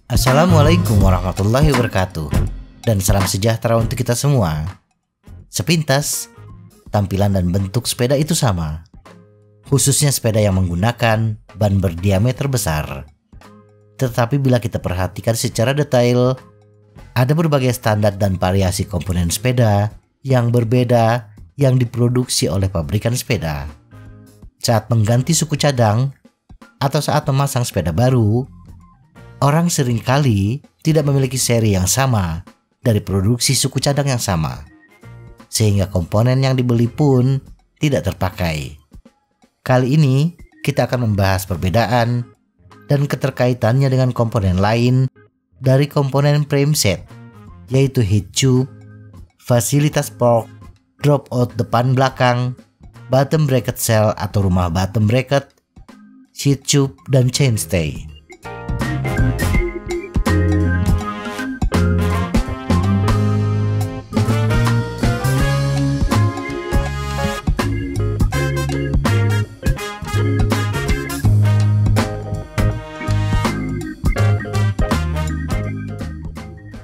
Assalamualaikum warahmatullahi wabarakatuh, dan salam sejahtera untuk kita semua. Sepintas, tampilan dan bentuk sepeda itu sama, khususnya sepeda yang menggunakan ban berdiameter besar. Tetapi bila kita perhatikan secara detail, ada berbagai standar dan variasi komponen sepeda yang berbeda yang diproduksi oleh pabrikan sepeda. Saat mengganti suku cadang atau saat memasang sepeda baru, orang seringkali tidak memiliki seri yang sama dari produksi suku cadang yang sama, sehingga komponen yang dibeli pun tidak terpakai. Kali ini kita akan membahas perbedaan dan keterkaitannya dengan komponen lain dari komponen frame set, yaitu heat tube, fasilitas fork, drop out depan belakang, bottom bracket cell atau rumah bottom bracket, seat tube, dan chainstay.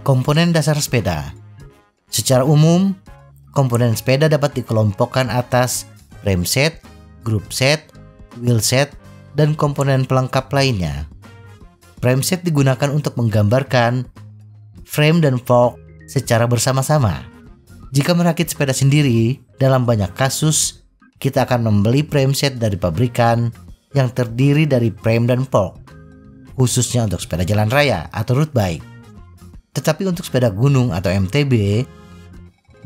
Komponen dasar sepeda. Secara umum, komponen sepeda dapat dikelompokkan atas frame set, group set, wheel set, dan komponen pelengkap lainnya. Frame set digunakan untuk menggambarkan frame dan fork secara bersama-sama. Jika merakit sepeda sendiri, dalam banyak kasus kita akan membeli frame set dari pabrikan yang terdiri dari frame dan fork, khususnya untuk sepeda jalan raya atau road bike. Tetapi untuk sepeda gunung atau MTB,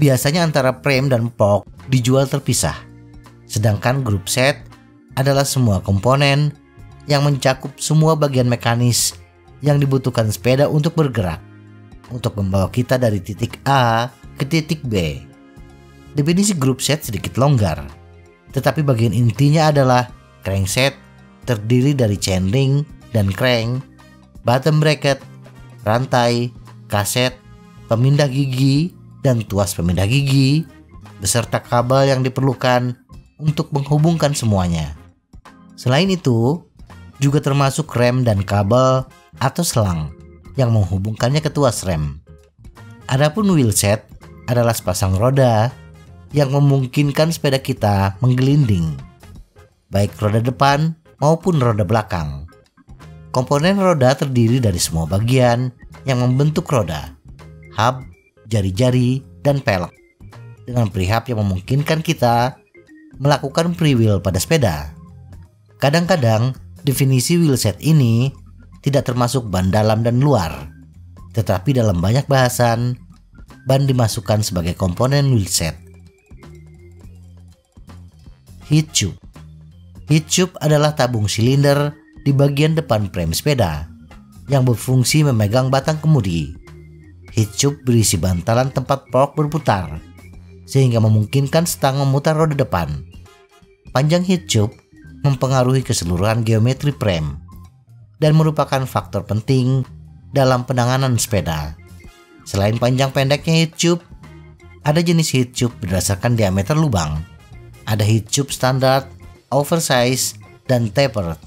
biasanya antara frame dan fork dijual terpisah. Sedangkan group set adalah semua komponen yang mencakup semua bagian mekanis yang dibutuhkan sepeda untuk bergerak, untuk membawa kita dari titik A ke titik B. Definisi group set sedikit longgar, tetapi bagian intinya adalah crankset terdiri dari chainring dan crank, bottom bracket, rantai, kaset, pemindah gigi, dan tuas pemindah gigi, beserta kabel yang diperlukan untuk menghubungkan semuanya. Selain itu, juga termasuk rem dan kabel atau selang yang menghubungkannya ke tuas rem. Adapun wheel set adalah sepasang roda yang memungkinkan sepeda kita menggelinding, baik roda depan maupun roda belakang. Komponen roda terdiri dari semua bagian yang membentuk roda, hub, jari-jari, dan pelek, dengan prehab yang memungkinkan kita melakukan freewheel pada sepeda. Kadang-kadang definisi wheel set ini tidak termasuk ban dalam dan luar, tetapi dalam banyak bahasan, ban dimasukkan sebagai komponen wheel set. Heat tube. Heat tube adalah tabung silinder di bagian depan frame sepeda yang berfungsi memegang batang kemudi. Heat tube berisi bantalan tempat fork berputar, sehingga memungkinkan stang memutar roda depan. Panjang heat tube mempengaruhi keseluruhan geometri frame dan merupakan faktor penting dalam penanganan sepeda. Selain panjang pendeknya heat tube, ada jenis heat tube berdasarkan diameter lubang. Ada heat tube standar, oversize, dan tapered.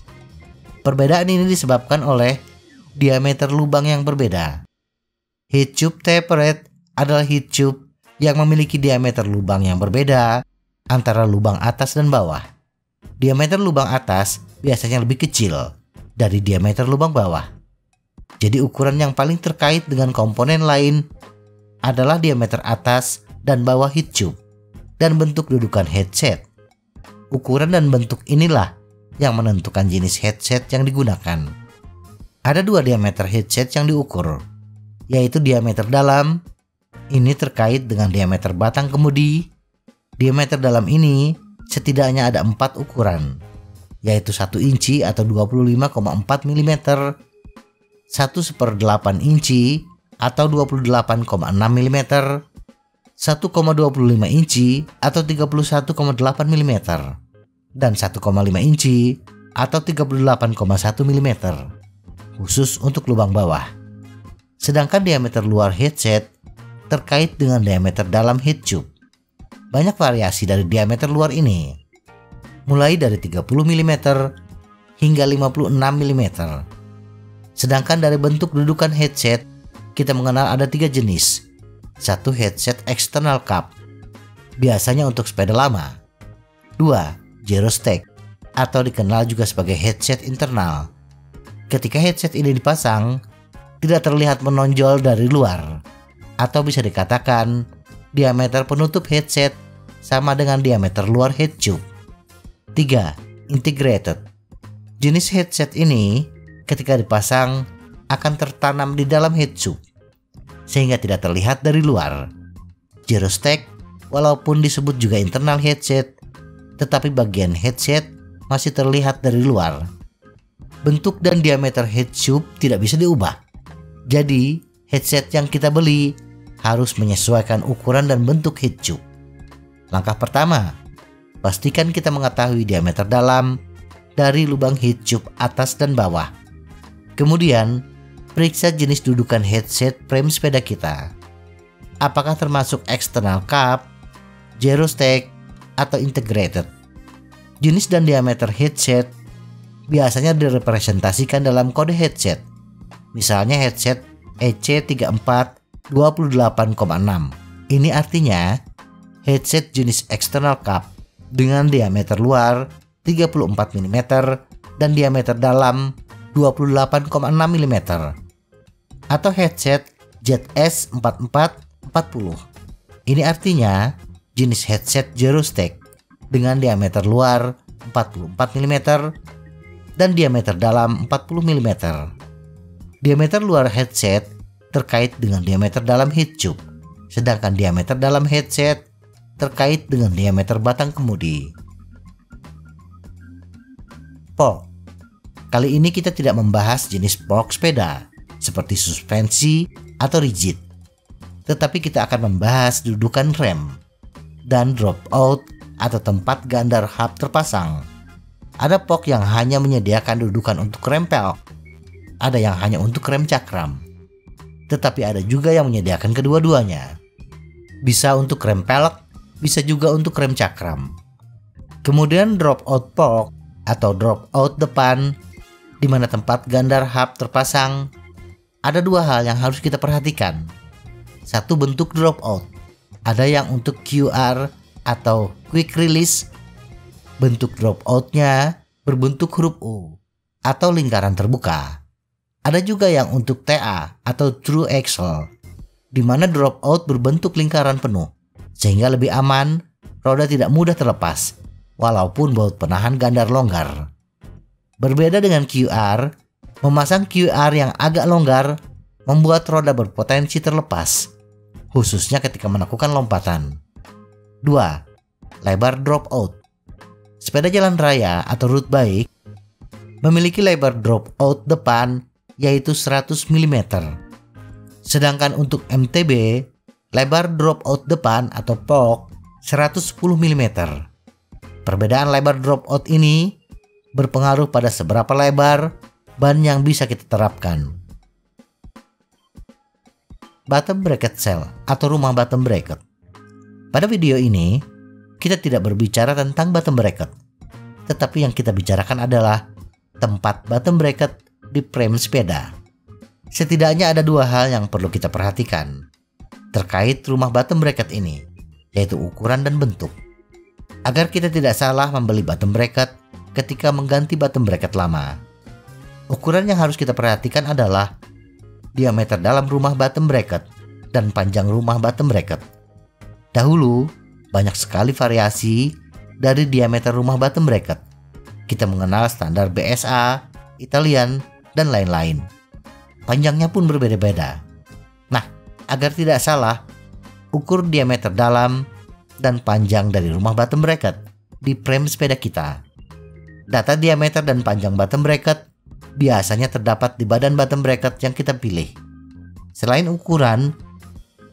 Perbedaan ini disebabkan oleh diameter lubang yang berbeda. Heat tube tapered adalah heat tube yang memiliki diameter lubang yang berbeda antara lubang atas dan bawah. Diameter lubang atas biasanya lebih kecil dari diameter lubang bawah. Jadi ukuran yang paling terkait dengan komponen lain adalah diameter atas dan bawah heat tube dan bentuk dudukan headset. Ukuran dan bentuk inilah yang menentukan jenis headset yang digunakan. Ada dua diameter headset yang diukur, yaitu diameter dalam. Ini terkait dengan diameter batang kemudi. Diameter dalam ini setidaknya ada 4 ukuran, yaitu 1 inci atau 25,4 mm, 1/8 inci atau 28,6 mm, 1,25 inci atau 31,8 mm, dan 1,5 inci atau 38,1 mm, khusus untuk lubang bawah. Sedangkan diameter luar headset terkait dengan diameter dalam heat tube. Banyak variasi dari diameter luar ini, mulai dari 30 mm hingga 56 mm. Sedangkan dari bentuk dudukan headset, kita mengenal ada 3 jenis. 1. Headset external cup, biasanya untuk sepeda lama. 2. Gyrostack, atau dikenal juga sebagai headset internal. Ketika headset ini dipasang, tidak terlihat menonjol dari luar, atau bisa dikatakan diameter penutup headset sama dengan diameter luar head tube. 3. Integrated. Jenis headset ini ketika dipasang akan tertanam di dalam head tube, sehingga tidak terlihat dari luar. Gyrostack, walaupun disebut juga internal headset, tetapi bagian headset masih terlihat dari luar. Bentuk dan diameter head tube tidak bisa diubah. Jadi, headset yang kita beli harus menyesuaikan ukuran dan bentuk head tube. Langkah pertama, pastikan kita mengetahui diameter dalam dari lubang head tube atas dan bawah. Kemudian, periksa jenis dudukan headset frame sepeda kita. Apakah termasuk external cup, gyrostack, atau integrated? Jenis dan diameter headset biasanya direpresentasikan dalam kode headset. Misalnya headset EC34 28,6. Ini artinya headset jenis external cup dengan diameter luar 34 mm dan diameter dalam 28,6 mm. Atau headset ZS4440. Ini artinya jenis headset gyrostack dengan diameter luar 44 mm dan diameter dalam 40 mm. Diameter luar headset terkait dengan diameter dalam head tube, sedangkan diameter dalam headset terkait dengan diameter batang kemudi. Fork. Kali ini kita tidak membahas jenis fork sepeda seperti suspensi atau rigid, tetapi kita akan membahas dudukan rem dan drop out atau tempat gandar hub terpasang. Ada fork yang hanya menyediakan dudukan untuk rem pelek, ada yang hanya untuk rem cakram, tetapi ada juga yang menyediakan kedua-duanya. Bisa untuk rem pelek, bisa juga untuk rem cakram. Kemudian drop out fork atau drop out depan, di mana tempat gandar hub terpasang. Ada 2 hal yang harus kita perhatikan. 1. Bentuk drop out. Ada yang untuk QR atau quick release. Bentuk drop out-nya berbentuk huruf U atau lingkaran terbuka. Ada juga yang untuk TA atau true axle, di mana drop out berbentuk lingkaran penuh, sehingga lebih aman, roda tidak mudah terlepas, walaupun baut penahan gandar longgar. Berbeda dengan QR, memasang QR yang agak longgar membuat roda berpotensi terlepas, khususnya ketika melakukan lompatan. 2. Lebar drop out. Sepeda jalan raya atau road bike memiliki lebar drop out depan yaitu 100 mm. Sedangkan untuk MTB, lebar drop out depan atau fork 110 mm. Perbedaan lebar drop out ini berpengaruh pada seberapa lebar ban yang bisa kita terapkan. Bottom bracket cell atau rumah bottom bracket. Pada video ini, kita tidak berbicara tentang bottom bracket, tetapi yang kita bicarakan adalah tempat bottom bracket di frame sepeda. Setidaknya ada 2 hal yang perlu kita perhatikan terkait rumah bottom bracket ini, yaitu ukuran dan bentuk. Agar kita tidak salah membeli bottom bracket ketika mengganti bottom bracket lama. Ukuran yang harus kita perhatikan adalah diameter dalam rumah bottom bracket dan panjang rumah bottom bracket. Dahulu, banyak sekali variasi dari diameter rumah bottom bracket. Kita mengenal standar BSA, Italian, dan lain-lain. Panjangnya pun berbeda-beda. Nah, agar tidak salah, ukur diameter dalam dan panjang dari rumah bottom bracket di frame sepeda kita. Data diameter dan panjang bottom bracket biasanya terdapat di badan bottom bracket yang kita pilih. Selain ukuran,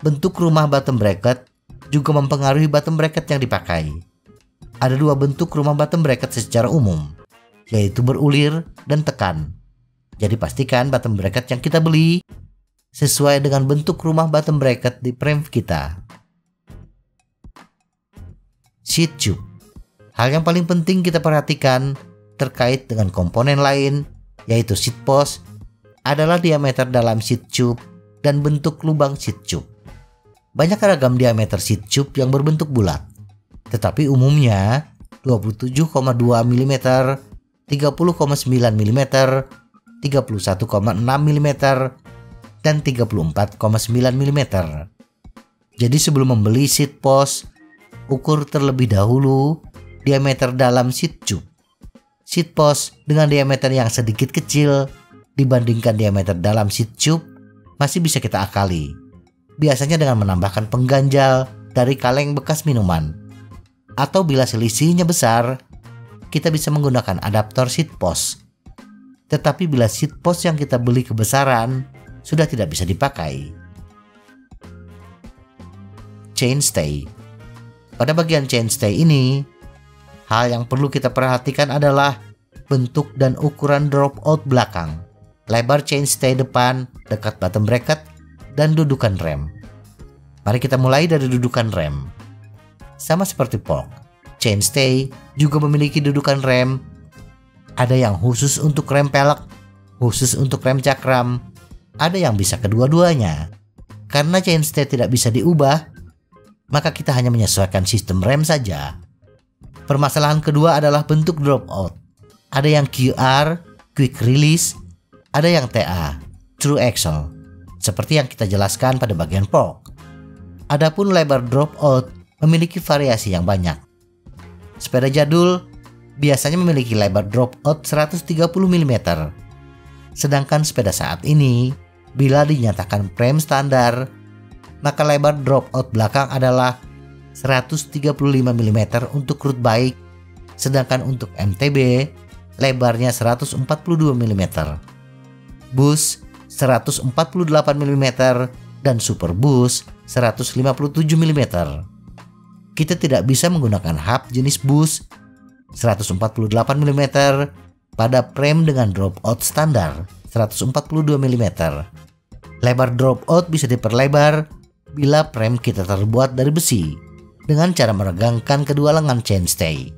bentuk rumah bottom bracket juga mempengaruhi bottom bracket yang dipakai. Ada 2 bentuk rumah bottom bracket secara umum, yaitu berulir dan tekan. Jadi pastikan bottom bracket yang kita beli sesuai dengan bentuk rumah bottom bracket di frame kita. Seat tube. Hal yang paling penting kita perhatikan terkait dengan komponen lain, yaitu seat post, adalah diameter dalam seat tube dan bentuk lubang seat tube. Banyak ragam diameter seat tube yang berbentuk bulat, tetapi umumnya 27,2 mm, 30,9 mm, 31,6 mm, dan 34,9 mm. Jadi sebelum membeli seat post, ukur terlebih dahulu diameter dalam seat tube. Seat post dengan diameter yang sedikit kecil dibandingkan diameter dalam seat tube masih bisa kita akali. Biasanya dengan menambahkan pengganjal dari kaleng bekas minuman. Atau bila selisihnya besar, kita bisa menggunakan adaptor seat post. Tetapi bila seat post yang kita beli kebesaran, sudah tidak bisa dipakai. Chainstay. Pada bagian chainstay ini, hal yang perlu kita perhatikan adalah bentuk dan ukuran drop out belakang, lebar chainstay depan dekat bottom bracket, dan dudukan rem. Mari kita mulai dari dudukan rem. Sama seperti fork, chainstay juga memiliki dudukan rem. Ada yang khusus untuk rem pelek, khusus untuk rem cakram, ada yang bisa kedua-duanya. Karena chainstay tidak bisa diubah, maka kita hanya menyesuaikan sistem rem saja. Permasalahan kedua adalah bentuk drop out. Ada yang QR, quick release, ada yang TA, true axle, seperti yang kita jelaskan pada bagian fork. Adapun lebar drop out memiliki variasi yang banyak. Sepeda jadul biasanya memiliki lebar drop out 130 mm. Sedangkan sepeda saat ini, bila dinyatakan frame standar, maka lebar drop out belakang adalah 135 mm untuk road bike, sedangkan untuk MTB lebarnya 142 mm, bus 148 mm, dan super bus 157 mm. Kita tidak bisa menggunakan hub jenis bus 148 mm pada frame dengan drop out standar 142 mm. Lebar drop out bisa diperlebar bila frame kita terbuat dari besi dengan cara meregangkan kedua lengan chainstay.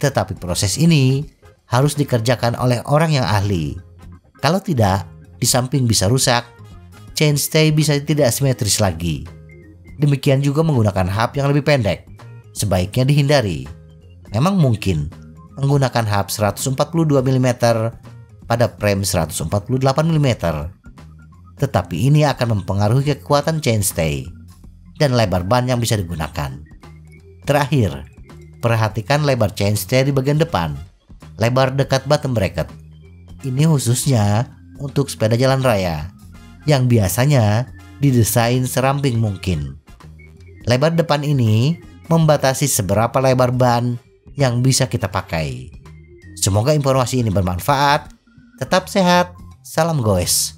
Tetapi proses ini harus dikerjakan oleh orang yang ahli. Kalau tidak, di samping bisa rusak, chainstay bisa tidak simetris lagi. Demikian juga menggunakan hub yang lebih pendek, sebaiknya dihindari. Memang mungkin menggunakan hub 142 mm pada frame 148 mm. Tetapi ini akan mempengaruhi kekuatan chainstay dan lebar ban yang bisa digunakan. Terakhir, perhatikan lebar chainstay di bagian depan, lebar dekat bottom bracket. Ini khususnya untuk sepeda jalan raya yang biasanya didesain seramping mungkin. Lebar depan ini membatasi seberapa lebar ban yang bisa kita pakai. Semoga informasi ini bermanfaat. Tetap sehat, salam goes.